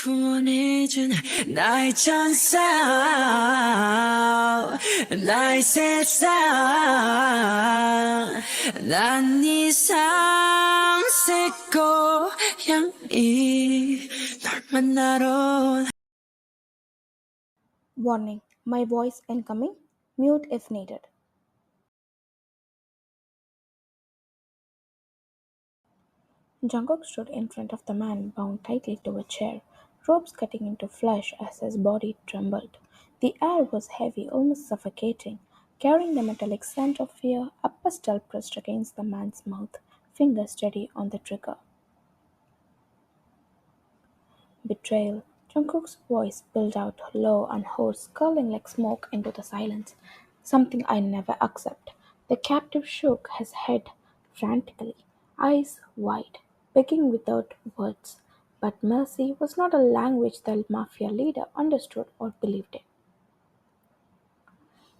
구원해준 나의 천사 나의 세상 난 이상 새 고향이 널 만나러 Warning, my voice incoming. Mute if needed. Jungkook stood in front of the man bound tightly to a chair, ropes cutting into flesh as his body trembled. The air was heavy, almost suffocating, carrying the metallic scent of fear, a pistol pressed against the man's mouth, fingers steady on the trigger. Betrayal. Jungkook's voice billed out low and hoarse, curling like smoke into the silence. Something I never accept. The captive shook his head frantically, eyes wide, begging without words. But mercy was not a language the Mafia leader understood or believed in.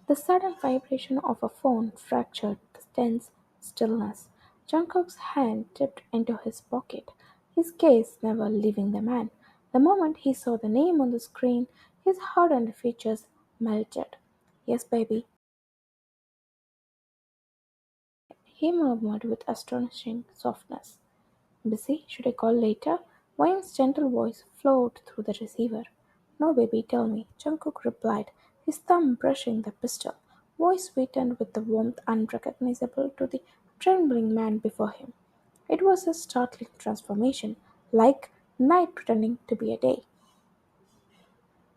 The sudden vibration of a phone fractured the tense stillness. Jungkook's hand dipped into his pocket, his gaze never leaving the man. The moment he saw the name on the screen, his hardened features melted. "Yes, baby," he murmured with astonishing softness. "Busy? Should I call later?" Wayne's gentle voice flowed through the receiver. "No, baby, tell me," Jungkook replied, his thumb brushing the pistol, voice sweetened with the warmth unrecognizable to the trembling man before him. It was a startling transformation, like night pretending to be a day.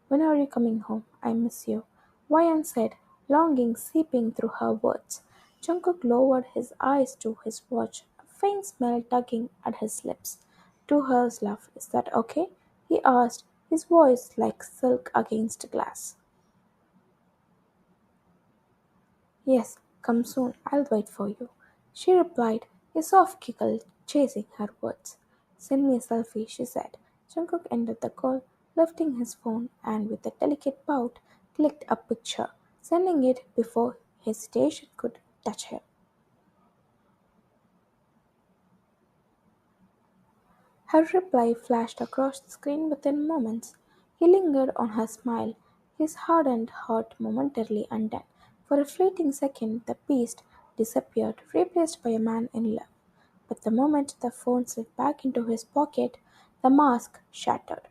"When are you coming home? I miss you," Wyan said, longing seeping through her words. Jungkook lowered his eyes to his watch, a faint smile tugging at his lips. "2 hours, love. Is that okay?" he asked, his voice like silk against glass. "Yes, come soon. I'll wait for you," she replied, a soft giggle chasing her words. "Send me a selfie," she said. Jungkook ended the call, lifting his phone, and with a delicate pout, clicked a picture, sending it before hesitation could touch him. Her reply flashed across the screen within moments. He lingered on her smile, his hardened heart momentarily undone. For a fleeting second the beast disappeared, replaced by a man in love. But the moment the phone slid back into his pocket, the mask shattered.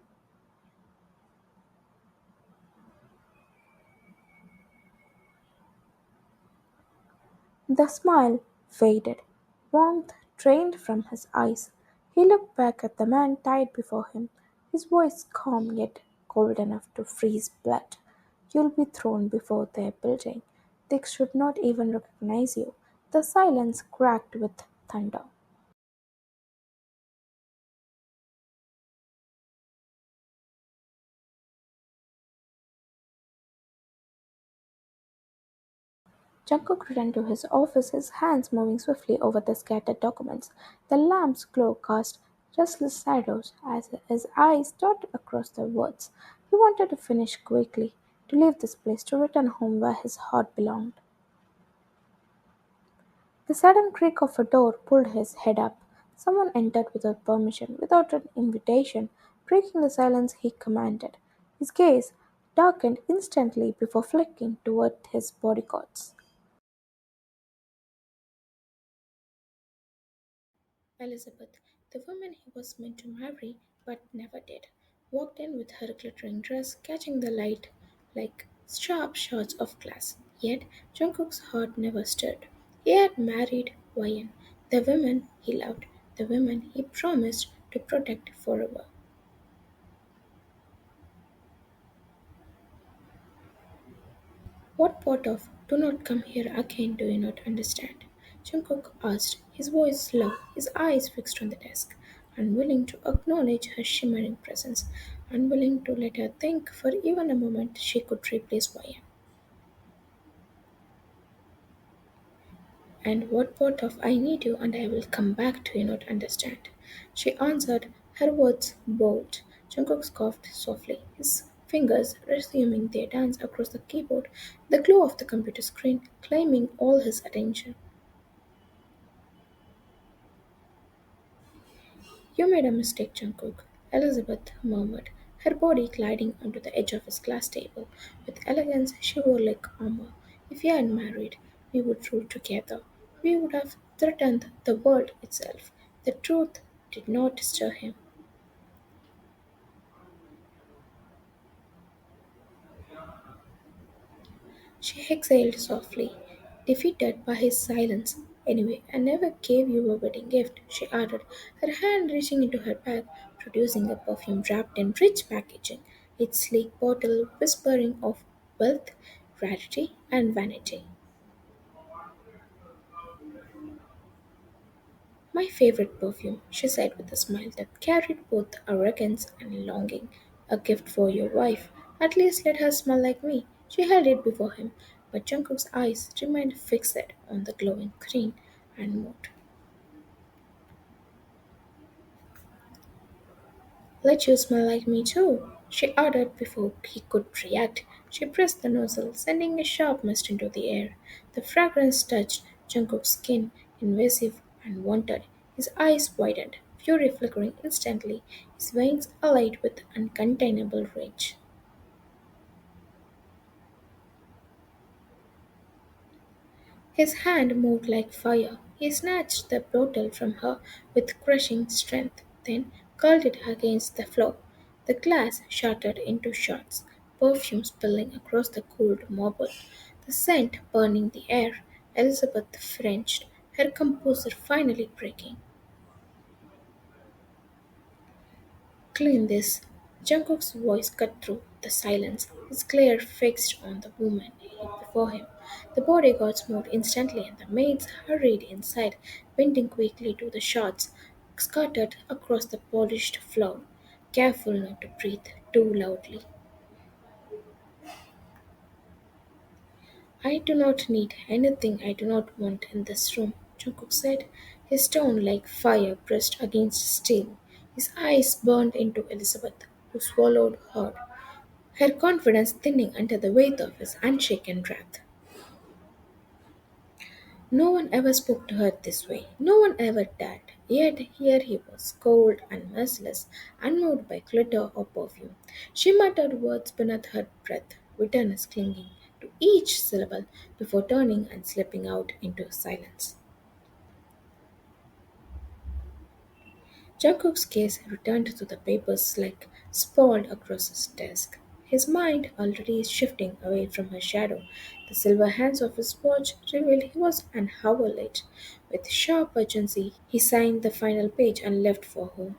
The smile faded, warmth drained from his eyes. He looked back at the man tied before him, his voice calm yet cold enough to freeze blood. "You'll be thrown before their building. They should not even recognize you." The silence cracked with thunder. Jungkook returned to his office, his hands moving swiftly over the scattered documents. The lamp's glow cast restless shadows as his eyes darted across the words. He wanted to finish quickly, to leave this place, to return home where his heart belonged. The sudden creak of a door pulled his head up. Someone entered without permission, without an invitation, breaking the silence he commanded. His gaze darkened instantly before flicking toward his bodyguards. Elizabeth, the woman he was meant to marry but never did, walked in with her glittering dress catching the light like sharp shards of glass. Yet Jungkook's heart never stirred. He had married Wyan, the woman he loved, the woman he promised to protect forever. "What part of 'do not come here again' do you not understand?" Jungkook asked, his voice low, his eyes fixed on the desk, unwilling to acknowledge her shimmering presence, unwilling to let her think for even a moment she could replace Wyan. "And what part of 'I need you and I will come back' do you not understand?" she answered, her words bold. Jungkook coughed softly, his fingers resuming their dance across the keyboard, the glow of the computer screen claiming all his attention. "You made a mistake, Jungkook," Elizabeth murmured, her body gliding onto the edge of his glass table. With elegance she wore like armor. If we had married, we would rule together. We would have threatened the world itself. The truth did not stir him. She exhaled softly, defeated by his silence. Anyway, I never gave you a wedding gift, she added, her hand reaching into her bag, producing a perfume wrapped in rich packaging, its sleek bottle whispering of wealth, gratitude, and vanity. My favorite perfume, she said with a smile that carried both arrogance and longing. A gift for your wife. At least let her smell like me. She held it before him, but Jungkook's eyes remained fixed on the glowing green and mood. Let you smell like me too, she ordered before he could react. She pressed the nozzle, sending a sharp mist into the air. The fragrance touched Jungkook's skin, invasive and wanted. His eyes widened, fury flickering instantly, his veins alight with uncontainable rage. His hand moved like fire. He snatched the bottle from her with crushing strength, then curled it against the floor. The glass shattered into shards, perfume spilling across the cooled marble, the scent burning the air. Elizabeth flinched, her composure finally breaking. Clean this. Jungkook's voice cut through the silence, his glare fixed on the woman before him. The bodyguards moved instantly, and the maids hurried inside, bending quickly to the shots scattered across the polished floor, careful not to breathe too loudly. I do not need anything I do not want in this room, Jungkook said, his tone like fire pressed against steel. His eyes burned into Elizabeth, who swallowed hard, her confidence thinning under the weight of his unshaken wrath. No one ever spoke to her this way. No one ever dared. Yet here he was, cold and merciless, unmoved by glitter or perfume. She muttered words beneath her breath, bitterness clinging to each syllable before turning and slipping out into silence. Jungkook's gaze returned to the papers like sprawled across his desk, his mind already shifting away from her shadow. The silver hands of his watch revealed he was an hour late. With sharp urgency, he signed the final page and left for home.